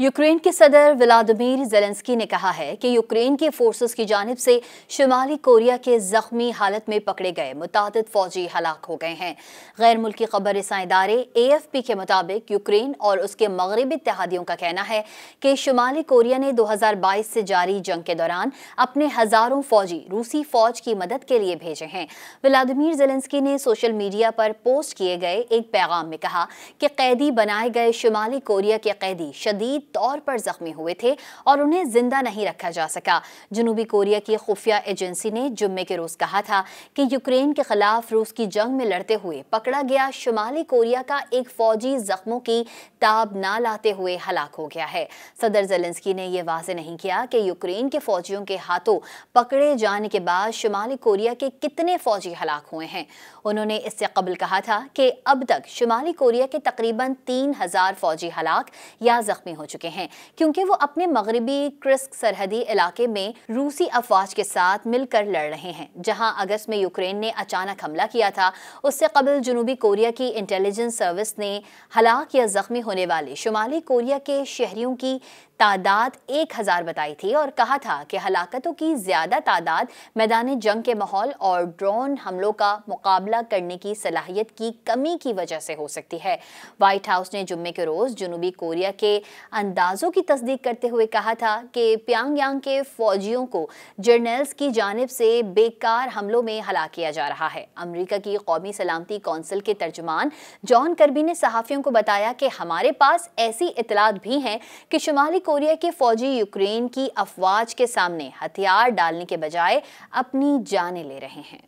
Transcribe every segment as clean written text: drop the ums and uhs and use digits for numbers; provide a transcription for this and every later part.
Ukraine के सदर Vladimir Zelensky ने कहा है कि यूक्रेन के फोर्सेस की जानिब से शुमाली कोरिया के ज़ख्मी हालत में पकड़े गए मुतादिद फौजी हलाक हो गए हैं। गैर मुल्की खबर रसां इदारे AFP के मुताबिक यूक्रेन और उसके मगरबी इत्तेहादियों का कहना है कि शुमाली कोरिया ने 2022 से जारी जंग के दौरान अपने हज़ारों फौजी रूसी फौज की मदद के लिए भेजे हैं। व्लादिमीर ज़ेलेंस्की ने सोशल मीडिया पर पोस्ट किए गए एक पैगाम में कहा कि कैदी बनाए गए शुमाली कोरिया के कैदी शदीद तौर पर जख्मी हुए थे और उन्हें जिंदा नहीं रखा जा सका। जनूबी कोरिया की खुफिया एजेंसी ने जुम्मे के रोज कहा था कि यूक्रेन के खिलाफ रूस की जंग में लड़ते हुए पकड़ा गया शुमाली कोरिया का एक फौजी जख्मों की ताब ना लाते हुए हलाक हो गया है। सदर ज़ेलेंस्की ने यह वाज़ेह नहीं किया कि यूक्रेन के फौजियों के हाथों पकड़े जाने के बाद शुमाली कोरिया के कितने फौजी हलाक हुए हैं। उन्होंने इससे कबल कहा था कि अब तक शुमाली कोरिया के तकरीबन 3000 फौजी हलाक या जख्मी हो चुके हैं, क्योंकि वो अपने मगरबी क्रिस्क सरहदी इलाके में रूसी अफवाज के साथ मिलकर लड़ रहे हैं। जहां अगस्त में यूक्रेन ने अचानक हमला किया था, उससे कबल जनूबी कोरिया की इंटेलिजेंस सर्विस ने हलाक या जख्मी होने वाले शुमाली कोरिया के शहरियों की तादाद 1000 बताई थी और कहा था कि हलाकतों की ज्यादा तादाद मैदान जंग के माहौल और ड्रोन हमलों का मुकाबला करने की सलाहियत की कमी की वजह से हो सकती है। व्हाइट हाउस ने जुम्मे के रोज जनूबी कोरिया के अंदाजों की तस्दीक करते हुए कहा था कि प्यांगयांग के फौजियों को जर्नल्स की जानिब से बेकार हमलों में हलाक किया जा रहा है। अमेरिका की कौमी सलामती कौंसिल के तर्जुमान जॉन कर्बी ने सहाफियों को बताया कि हमारे पास ऐसी इतलात भी हैं कि शुमाली कोरिया के फौजी यूक्रेन की अफवाज के सामने हथियार डालने के बजाय अपनी जानें ले रहे हैं।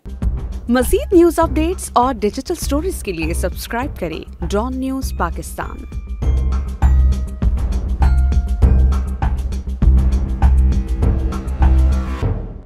मज़ीद न्यूज़ अपडेट्स और डिजिटल स्टोरीज के लिए सब्सक्राइब करें डॉन न्यूज़ पाकिस्तान।